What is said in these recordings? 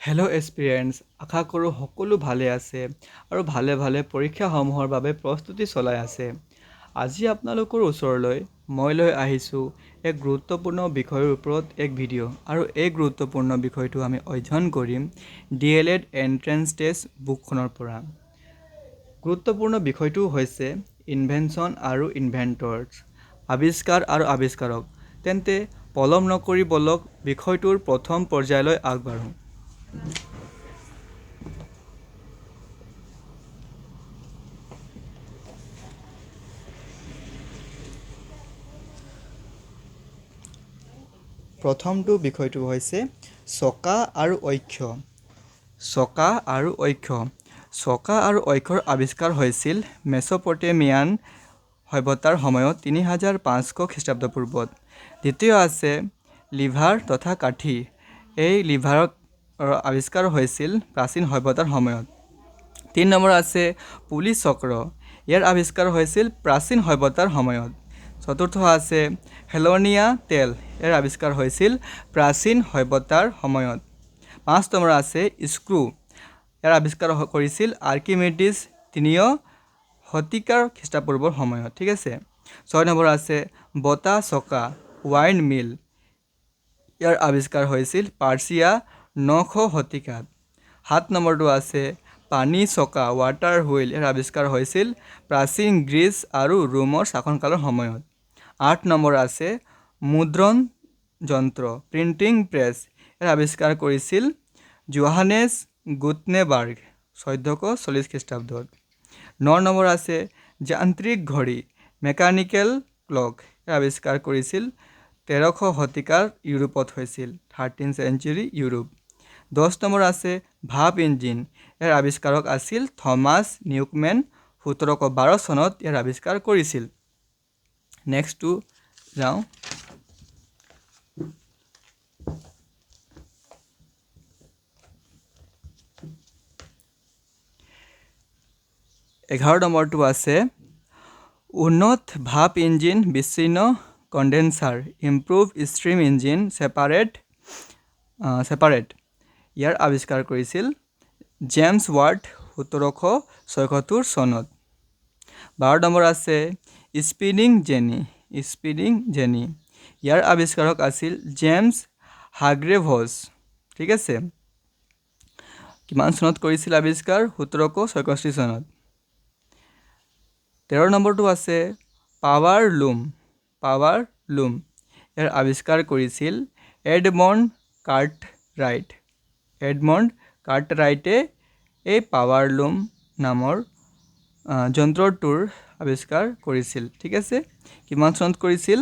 Hello' এস্পিৰেণ্টছ, আশা কৰোঁ সকলো ভালে আছে আৰু ভালে ভালে পৰীক্ষাসমূহৰ বাবে প্ৰস্তুতি চলাই আছে। আজি আপোনালোকৰ ওচৰলৈ মই লৈ আহিছোঁ এক গুৰুত্বপূৰ্ণ বিষয়ৰ ওপৰত এক ভিডিঅ' আৰু এই গুৰুত্বপূৰ্ণ বিষয়টো আমি অধ্যয়ন কৰিম DLED এণ্ট্ৰেন্স টেষ্ট বুকখনৰ পৰা। গুৰুত্বপূৰ্ণ বিষয়টো হৈছে ইনভেনশ্যন আৰু ইনভেণ্টৰ্ছ, আৱিষ্কাৰ আৰু আৱিষ্কাৰক। তেন্তে পলম নকৰি বলক বিষয়টোৰ প্ৰথম পৰ্যায়লৈ আগবাঢ়োঁ। প্ৰথমটো বিষয়টো হৈছে চকা আৰু অক্ষ। চকা আৰু অক্ষ। চকা আৰু অক্ষৰ আৱিষ্কাৰ হৈছিল মেছ'পটেমিয়ান সভ্যতাৰ সময়ত 3500 খ্ৰীষ্টাব্দপূৰ্বত। দ্বিতীয় আছে লিভাৰ তথা কাঠি। এই লিভাৰৰ আৱিষ্কাৰ হৈছিল প্ৰাচীন সভ্যতাৰ সময়ত। 3 নম্বৰ আছে পুলি চক্ৰ। ইয়াৰ আৱিষ্কাৰ হৈছিল প্ৰাচীন সভ্যতাৰ সময়ত। চতুৰ্থ আছে হেলনিয়া তেল। ইয়াৰ আৱিষ্কাৰ হৈছিল প্ৰাচীন সভ্যতাৰ সময়ত। 5 নম্বৰ আছে স্ক্ৰু। ইয়াৰ আৱিষ্কাৰ কৰিছিল আৰ্কিমিডিছ 3 শতিকাৰ খ্ৰীষ্টপূৰ্বৰ সময়ত। ঠিক আছে। 6 নম্বৰ আছে বতা চকা ৱাইন মিল। ইয়াৰ আৱিষ্কাৰ হৈছিল পাৰ্চিয়া 900 শতিকাত। 7 নম্বৰটো আছে পানী চকা ৱাটাৰ হুইল। ইয়াৰ আৱিষ্কাৰ হৈছিল প্ৰাচীন গ্ৰীচ আৰু ৰোমৰ শাসনকালৰ সময়ত। 8 নম্বৰ আছে মুদ্ৰণ যন্ত্ৰ প্ৰিণ্টিং প্ৰেছ। ইয়াৰ আৱিষ্কাৰ কৰিছিল জোহানেছ গুটেনবাৰ্গ 1440 খ্ৰীষ্টাব্দত। 9 নম্বৰ আছে যান্ত্ৰিক ঘড়ী মেকানিকেল ক্লক। ইয়াৰ আৱিষ্কাৰ কৰিছিল 1300 শতিকাৰ ইউৰোপত হৈছিল 13th century ইউৰোপ। 10 নম্বৰ আছে ভাপ ইঞ্জিন। ইয়াৰ আৱিষ্কাৰক আছিল থমাছ নিউকমেন 1712 চনত ইয়াৰ আৱিষ্কাৰ কৰিছিল। নেক্সটটো যাওঁ। 11 নম্বৰটো আছে উন্নত ভাপ ইঞ্জিন বিচ্ছিন্ন কণ্ডেনচাৰ ইম্প্ৰুভ ষ্ট্ৰীম ইঞ্জিন ছেপাৰেট। ইয়াৰ আৱিষ্কাৰ কৰিছিল জেমছ ৱাট 1776 চনত। 12 নম্বৰ আছে স্পিনিং জেনী। ইয়াৰ আৱিষ্কাৰক আছিল জেমছ হাগ্ৰেভছ। ঠিক আছে। কিমান চনত কৰিছিল আৱিষ্কাৰ? 1766 চনত। 13 নম্বৰটো আছে পাৱাৰ লুম। ইয়াৰ আৱিষ্কাৰ কৰিছিল এডমণ্ড কাৰ্টৰাইটে এই পাৱাৰ লুম নামৰ যন্ত্ৰটোৰ আৱিষ্কাৰ কৰিছিল। ঠিক আছে। কিমান চনত কৰিছিল?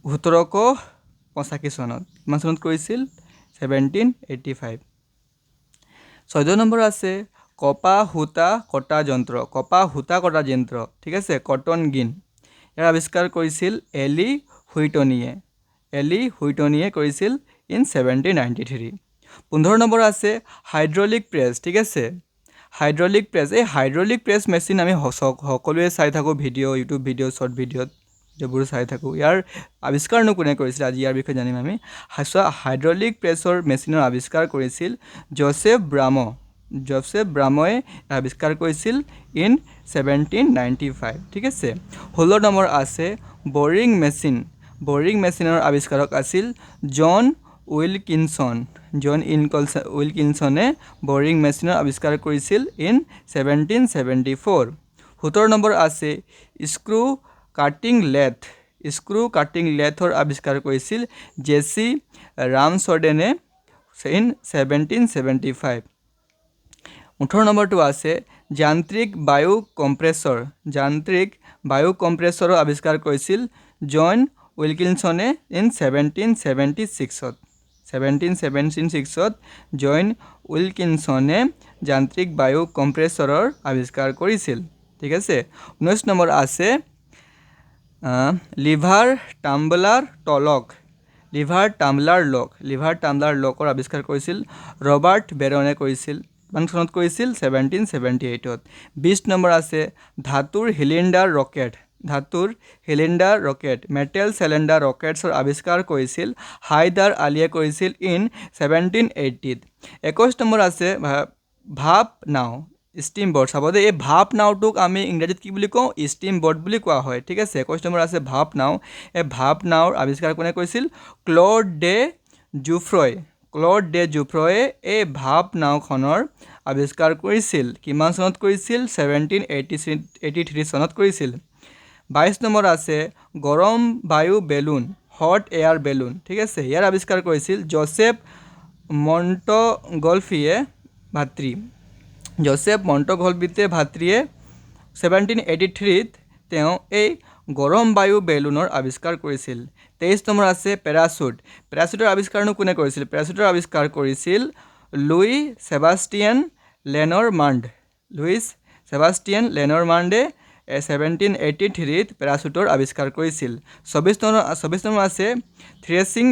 1785 চনত। কিমান চনত কৰিছিল? 1785। 14 নম্বৰ আছে কপাহ সূতা কটা যন্ত্ৰ। ঠিক আছে। কটন গিন। ইয়াৰ আৱিষ্কাৰ কৰিছিল এলি হুইটনিয়ে কৰিছিল ইন 1793। 15 নম্বৰ আছে হাইড্ৰলিক প্ৰেছ। ঠিক আছে। Hydraulic press. এই হাইড্ৰলিক প্ৰেছ মেচিন আমি সকলোৱে চাই থাকোঁ ভিডিঅ' ইউটিউব ভিডিঅ' শ্বৰ্ট ভিডিঅ'ত এইবোৰ চাই থাকোঁ। ইয়াৰ আৱিষ্কাৰনো কোনে কৰিছিল? আজি ইয়াৰ বিষয়ে জানিম আমি। হাইড্ৰলিক প্ৰেছৰ মেচিনৰ আৱিষ্কাৰ কৰিছিল জোচেফ ব্ৰাময়ে আৱিষ্কাৰ কৰিছিল ইন 1795। ঠিক আছে। 16 নম্বৰ আছে বৰিং মেচিনৰ আৱিষ্কাৰক আছিল জন উইলকিনছনে বৰিং মেচিনৰ আৱিষ্কাৰ কৰিছিল ইন 1774। 17 নম্বৰ আছে স্ক্ৰু কাটিং লেথৰ আৱিষ্কাৰ কৰিছিল জেছি ৰামছডেনে ইন 1775। 18 নম্বৰটো আছে যান্ত্ৰিক বায়ু কম্প্ৰেছৰৰ আৱিষ্কাৰ কৰিছিল জন উইলকিনছনে ইন 1776ত। জন উইলকিনছনে যান্ত্ৰিক বায়ু কম্প্ৰেছৰৰ আৱিষ্কাৰ কৰিছিল। ঠিক আছে। 19 নম্বৰ আছে লিভাৰ টাম্বলাৰ লকৰ আৱিষ্কাৰ কৰিছিল ৰবাৰ্ট বেৰনে কৰিছিল। কিমান চনত কৰিছিল? 1778ত। 20 নম্বৰ আছে ধাতুৰ সিলিণ্ডাৰ ৰকেট। ধাতুৰ সিলিণ্ডাৰ ৰকেট মেটেল চিলিণ্ডাৰ ৰকেটছৰ আৱিষ্কাৰ কৰিছিল হাইদাৰ আলীয়ে কৰিছিল ইন 1780 21 নম্বৰ আছে ভাপ নাও ষ্টিম বোৰ্ড চাব দেই এই ভাপ নাওটোক আমি ইংৰাজীত কি বুলি কওঁ ষ্টিম বোৰ্ড বুলি কোৱা হয় ঠিক আছে 21 নম্বৰ আছে ভাপ নাও এই ভাপ নাওৰ আৱিষ্কাৰ কোনে কৰিছিল ক্লড ডে জুফ্ৰয়ে এই ভাপ নাওখনৰ আৱিষ্কাৰ কৰিছিল কিমান চনত কৰিছিল 1783 চনত কৰিছিল 22 নম্বৰ আছে গৰম বায়ু বেলুন হট এয়াৰ বেলুন ঠিক আছে ইয়াৰ আৱিষ্কাৰ কৰিছিল জোসেফ মণ্টগলফিয়ে ভাতৃয়ে 1783 তেওঁ এই গৰম বায়ু বেলুনৰ আৱিষ্কাৰ কৰিছিল 23 নম্বৰ আছে পেৰাচুটৰ আৱিষ্কাৰনো কোনে কৰিছিল পেৰাচুটৰ আৱিষ্কাৰ কৰিছিল লুই সেবাষ্টিয়ান লেনৰমাণ্ডে 1783 পেৰাচুটৰ আৱিষ্কাৰ কৰিছিল 24 নম্বৰ আছে থ্ৰেছিং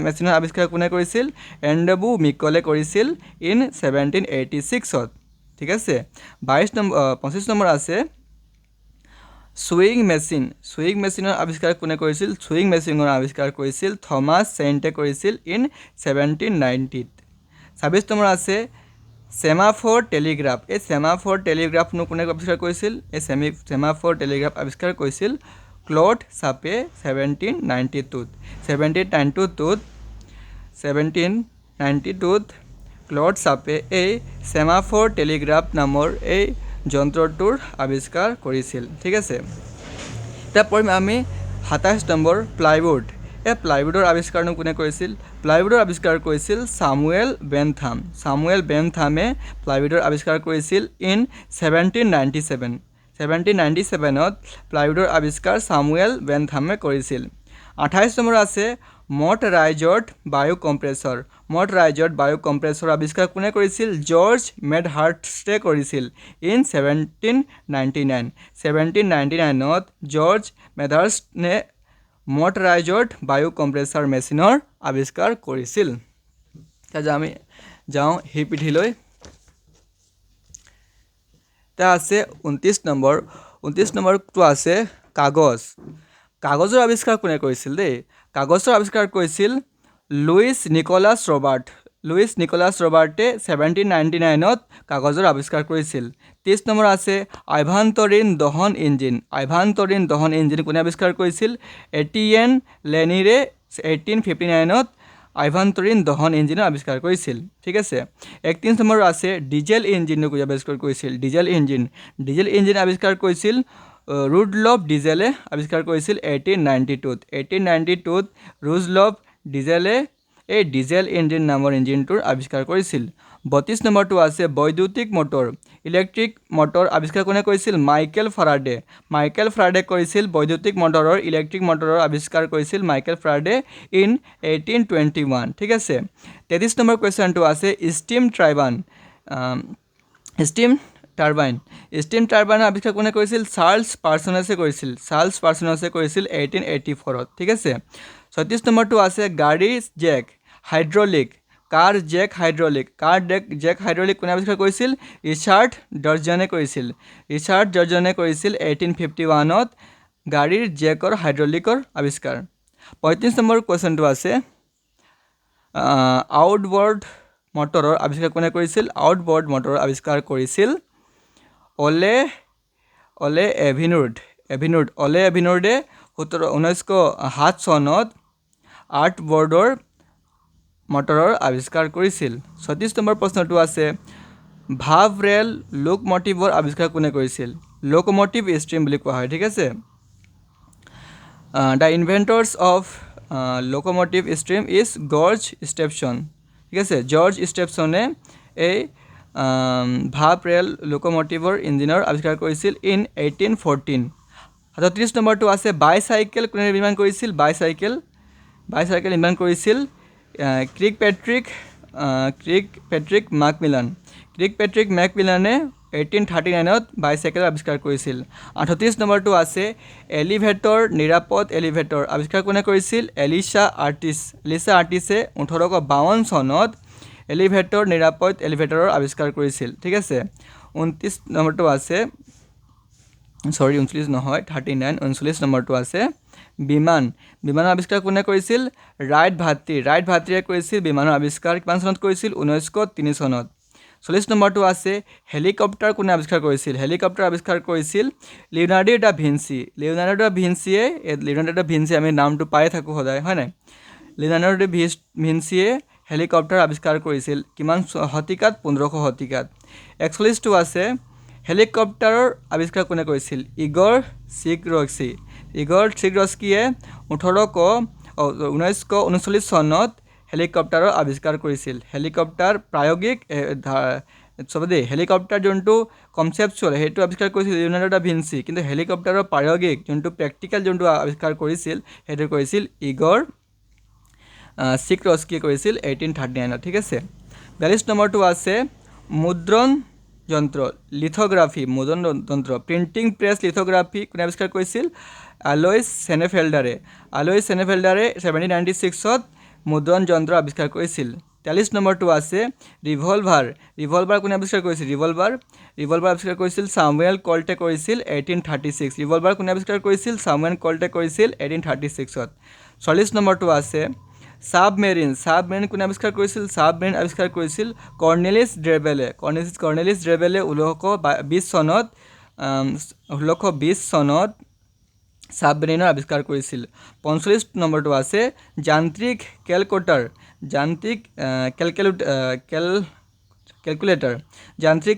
মেচিনৰ আৱিষ্কাৰ কোনে কৰিছিল এণ্ড্ৰু মিকলে কৰিছিল ইন 1786 ঠিক আছে 25 নম্বৰ আছে সুইং মেচিনৰ আৱিষ্কাৰ কোনে কৰিছিল সুইং মেচিনৰ আৱিষ্কাৰ কৰিছিল থমাছ চেইণ্টে কৰিছিল ইন 1790 26 নম্বৰ আছে সেমাফোৰ টেলিগ্ৰাফ এই সেমাফোৰ টেলিগ্ৰাফনো কোনে আৱিষ্কাৰ কৰিছিল এই সেমাফোৰ টেলিগ্ৰাফ আৱিষ্কাৰ কৰিছিল ক্লড চাপে 1792 ক্লড চাপে এই সেমাফোৰ টেলিগ্ৰাফ নামৰ এই যন্ত্ৰটোৰ আৱিষ্কাৰ কৰিছিল ঠিক আছে এতিয়া পঢ়িম আমি 27 নম্বৰ প্লাইউড এই প্লাইউডৰ আৱিষ্কাৰনো কোনে কৰিছিল প্লাইউডৰ আৱিষ্কাৰ কৰিছিল সামুৱেল বেনথামে প্লাইউডৰ আৱিষ্কাৰ কৰিছিল ইন 1797ত প্লাইউডৰ আৱিষ্কাৰ সামুৱেল বেনথামে কৰিছিল 28 নম্বৰ আছে মটৰাইজড বায়ু কম্প্ৰেছৰ আৱিষ্কাৰ কোনে কৰিছিল জৰ্জ মেডহাৰ্ষ্টে কৰিছিল ইন 1799ত জৰ্জ মেডহাৰ্ষ্টে মটৰাইজড বায়ু কম্প্ৰেছৰ মেচিনৰ আৱিষ্কাৰ কৰিছিল এতিয়া আমি যাওঁ সেই পিঠিলৈ এতিয়া আছে 29 নম্বৰটো আছে কাগজৰ আৱিষ্কাৰ কোনে কৰিছিল দেই কাগজৰ আৱিষ্কাৰ কৰিছিল লুইচ নিকলাছ ৰবাৰ্টে 1799ত কাগজৰ আৱিষ্কাৰ কৰিছিল 30 নম্বৰ আছে আভ্যন্তৰীণ দহন ইঞ্জিন কোনে আৱিষ্কাৰ কৰিছিল এটিএন লেনিৰে 1859ত আভ্যন্তৰীণ দহন ইঞ্জিনৰ আৱিষ্কাৰ কৰিছিল ঠিক আছে 31 নম্বৰ আছে ডিজেল ইঞ্জিনক আৱিষ্কাৰ কৰিছিল ডিজেল ইঞ্জিন আৱিষ্কাৰ কৰিছিল ৰুডলফ ডিজেলে আৱিষ্কাৰ কৰিছিল 1892ত ৰুডলফ ডিজেলে এই ডিজেল ইঞ্জিন নামৰ ইঞ্জিনটোৰ আৱিষ্কাৰ কৰিছিল 32 নম্বৰটো আছে বৈদ্যুতিক ইলেক্ট্ৰিক মটৰ আৱিষ্কাৰ কোনে কৰিছিল মাইকেল ফাৰাডে কৰিছিল বৈদ্যুতিক ইলেক্ট্ৰিক মটৰৰ আৱিষ্কাৰ কৰিছিল মাইকেল ফাৰাডে ইন 1821 ঠিক আছে 33 নম্বৰ কুৱেশ্যনটো আছে ষ্টিম টাৰবাইনৰ আৱিষ্কাৰ কোনে কৰিছিল চাৰ্লছ পাৰ্চনেছে কৰিছিল 1884ত ঠিক আছে 36 নম্বৰটো আছে গাড়ীৰ জেক হাইড্ৰলিক কোনে আৱিষ্কাৰ কৰিছিল ৰিচাৰ্ড ডৰ্জনে কৰিছিল 1851ত গাড়ীৰ জেকৰ হাইড্ৰলিকৰ আৱিষ্কাৰ 35 নম্বৰ কুৱেশ্যনটো আছে আউটবৰ্ড মটৰৰ আৱিষ্কাৰ কোনে কৰিছিল মটৰৰ আৱিষ্কাৰ কৰিছিল অলে এভিনুৰ্ডে 1907 চনত আউটবৰ্ডৰ মটৰৰ আৱিষ্কাৰ কৰিছিল 36 নম্বৰ প্ৰশ্নটো আছে ভাৱ ৰেল লোকমটিভৰ আৱিষ্কাৰ কোনে কৰিছিল লোকমটিভ ষ্ট্ৰীম বুলি কোৱা হয় ঠিক আছে the inventors of locomotive steam is George Stephenson ঠিক আছে জৰ্জ ষ্টেপছনে এই ভাৱ ৰেল লোকমটিভৰ ইঞ্জিনৰ আৱিষ্কাৰ কৰিছিল ইন 1814 37 নম্বৰটো আছে বাইচাইকেল কোনে নিৰ্মাণ কৰিছিল বাইচাইকেল নিৰ্মাণ কৰিছিল ক্ৰিক পেট্ৰিক মেকমিলানে 1839ত বাইচাইকেল আৱিষ্কাৰ কৰিছিল 38 নম্বৰটো আছে নিৰাপদ এলিভেটৰ আৱিষ্কাৰ কোনে কৰিছিল এলিছা আৰ্টিছে 1852 চনত নিৰাপদ এলিভেটৰৰ আৱিষ্কাৰ কৰিছিল ঠিক আছে 29 নম্বৰটো আছে সৰি 39 নহয় 39 39 নম্বৰটো আছে বিমান বিমানৰ আৱিষ্কাৰ কোনে কৰিছিল ৰাইট ভাতৃয়ে কৰিছিল বিমানৰ আৱিষ্কাৰ কিমান চনত কৰিছিল 1903 চনত 40 নম্বৰটো আছে হেলিকপ্টাৰ কোনে আৱিষ্কাৰ কৰিছিল হেলিকপ্টাৰ আৱিষ্কাৰ কৰিছিল লিওনাৰ্ডো দা ভিঞ্চি আমি নামটো পাই থাকোঁ সদায় হয় নাই লিওনাৰ্ডো দা ভিঞ্চিয়ে হেলিকপ্টাৰ আৱিষ্কাৰ কৰিছিল কিমান শতিকাত 1500 শতিকাত 41টো আছে হেলিকপ্টাৰৰ আৱিষ্কাৰ কোনে কৰিছিল ইগৰ চিগৰস্কিয়ে 1939 চনত হেলিকপ্টাৰৰ আৱিষ্কাৰ কৰিছিল হেলিকপ্টাৰ প্ৰায়োগিক হেলিকপ্টাৰ যোনটো কনচেপচুৱেল সেইটো আৱিষ্কাৰ কৰিছিল লিওনাৰ্ডো দা ভিঞ্চি কিন্তু হেলিকপ্টাৰৰ প্ৰায়োগিক যোনটো প্ৰেক্টিকেল যোনটো আৱিষ্কাৰ কৰিছিল সেইটো কৰিছিল ইগৰ চিগৰস্কিয়ে কৰিছিল 1839 ঠিক আছে 42 নম্বৰটো আছে মুদ্ৰণ যন্ত্ৰ লিথোগ্ৰাফি মুদ্ৰণ যন্ত্ৰ প্ৰিণ্টিং প্ৰেছ লিথোগ্ৰাফি কোনে আৱিষ্কাৰ কৰিছিল আলয়ছ চেনেফেল্ডাৰে 1796ত মুদ্ৰণ যন্ত্ৰ আৱিষ্কাৰ কৰিছিল 43 নম্বৰটো আছে ৰিভলভাৰ কোনে আৱিষ্কাৰ কৰিছিল ৰিভলভাৰ আৱিষ্কাৰ কৰিছিল সামুৱেল কল্টে কৰিছিল 1836 ৰিভলভাৰ কোনে আৱিষ্কাৰ কৰিছিল সামুৱেল কল্টে কৰিছিল 1836ত 40 নম্বৰটো আছে সাবমেৰিন কোনে আৱিষ্কাৰ কৰিছিল সাবমেৰিন আৱিষ্কাৰ কৰিছিল কৰ্নেলিছ ড্ৰেবেলে 1620 চনত সাবমেৰিনৰ আৱিষ্কাৰ কৰিছিল 45 নম্বৰটো আছে যান্ত্ৰিক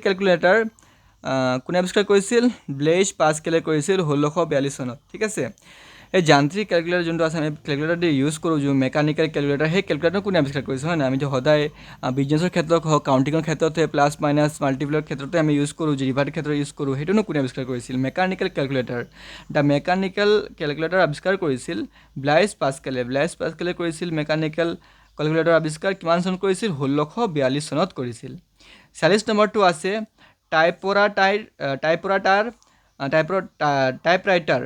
কেলকুলেটৰ কোনে আৱিষ্কাৰ কৰিছিল ব্লেইজ পাস্কেলে কৰিছিল 1642 চনত ঠিক আছে এই যান্ত্ৰিক কেলকুলেটৰ যোনটো আছে আমি কেলকুলেটৰ দি ইউজ কৰোঁ যোন মেকানিকেল কেলকুলেটৰ সেই কেলকুলেটৰ কোনে আৱিষ্কাৰ কৰিছে হয় না আমি যে সদায় বিজনেছৰ ক্ষেত্ৰত হওক কাউণ্টিঙৰ ক্ষেত্ৰতে প্লাছ মাইনাছ মাল্টিপ্লাইৰ ক্ষেত্ৰতে আমি ইউজ কৰোঁ ডিভাইডৰ ক্ষেত্ৰত ইউজ কৰোঁ সেইটোনো কোনে আৱিষ্কাৰ কৰিছিল মেকানিকেল কেলকুলেটৰ আৱিষ্কাৰ কৰিছিল ব্লাইজ পাস্কেলে কৰিছিল মেকানিকেল কেলকুলেটৰ আৱিষ্কাৰ কিমান চনত কৰিছিল 1642 চনত কৰিছিল 40 নম্বৰটো আছে টাইপৰাইটাৰ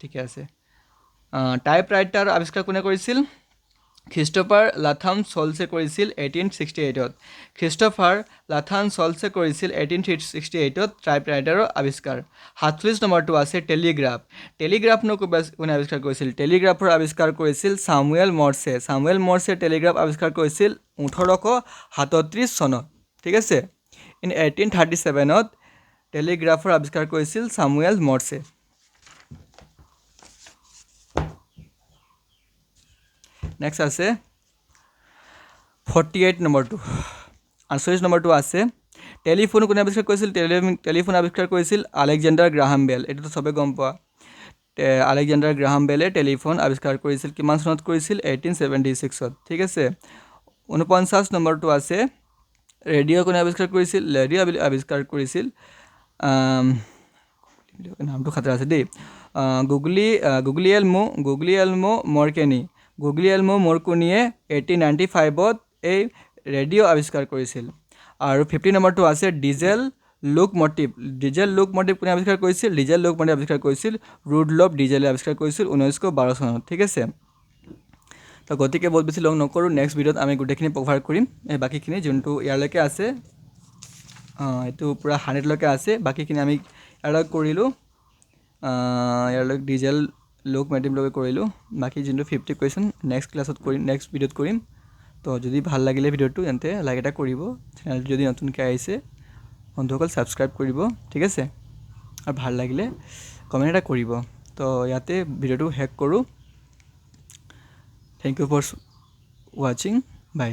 ঠিকে আছে টাইপৰাইটাৰ আৱিষ্কাৰ কোনে কৰিছিল খ্ৰীষ্টফাৰ লাথাম ছল্টছে কৰিছিল 1868ত টাইপৰাইটাৰৰ আৱিষ্কাৰ 47 নম্বৰটো আছে টেলিগ্ৰাফনো কোনে আৱিষ্কাৰ কৰিছিল টেলিগ্ৰাফৰ আৱিষ্কাৰ কৰিছিল সামুৱেল মৰ্ছে টেলিগ্ৰাফ আৱিষ্কাৰ কৰিছিল 1837 চনত ঠিক আছে 1837ত টেলিগ্ৰাফৰ আৱিষ্কাৰ কৰিছিল সামুৱেল মৰ্ছে নেক্সট আছে 48 নম্বৰটো 48 নম্বৰটো আছে টেলিফোন কোনে আৱিষ্কাৰ কৰিছিল টেলিফোন আৱিষ্কাৰ কৰিছিল আলেকজেণ্ডাৰ গ্ৰাহাম বেল এইটোতো সবে গম পোৱা আলেকজেণ্ডাৰ গ্ৰাহাম বেলে টেলিফোন আৱিষ্কাৰ কৰিছিল কিমান চনত কৰিছিল 1876ত ঠিক আছে 49 নম্বৰটো আছে ৰেডিঅ' কোনে আৱিষ্কাৰ কৰিছিল নামটো খাতৰা আছে দেই গুগলিয়েলমো মৰকনিয়ে 1895ত এই ৰেডিঅ' আৱিষ্কাৰ কৰিছিল আৰু 50 নম্বৰটো আছে ডিজেল লোকমোটিভ কোনে আৱিষ্কাৰ কৰিছিল ৰুডলফ ডিজেলে আৱিষ্কাৰ কৰিছিল 1912 চনত ঠিক আছে তো গতিকে বহুত বেছি লং নকৰোঁ নেক্সট ভিডিঅ'ত আমি গোটেইখিনি কভাৰ কৰিম এই বাকীখিনি যোনটো ইয়ালৈকে আছে এইটো পূৰা 100লৈকে আছে বাকীখিনি আমি ইয়ালৈ কৰিলোঁ ডিজেল লোকমোটিভলৈকে কৰিলোঁ বাকী যোনটো 50 কুৱেশ্যন নেক্সট ভিডিঅ'ত কৰিম তো যদি ভাল লাগিলে ভিডিঅ'টো তেন্তে লাইক এটা কৰিব চেনেলটো যদি নতুনকৈ আহিছে বন্ধুসকল ছাবস্ক্ৰাইব কৰিব ঠিক আছে আৰু ভাল লাগিলে কমেণ্ট এটা কৰিব তো ইয়াতে ভিডিঅ'টো শেষ কৰোঁ থেংক ইউ ফৰ ৱাচিং বাই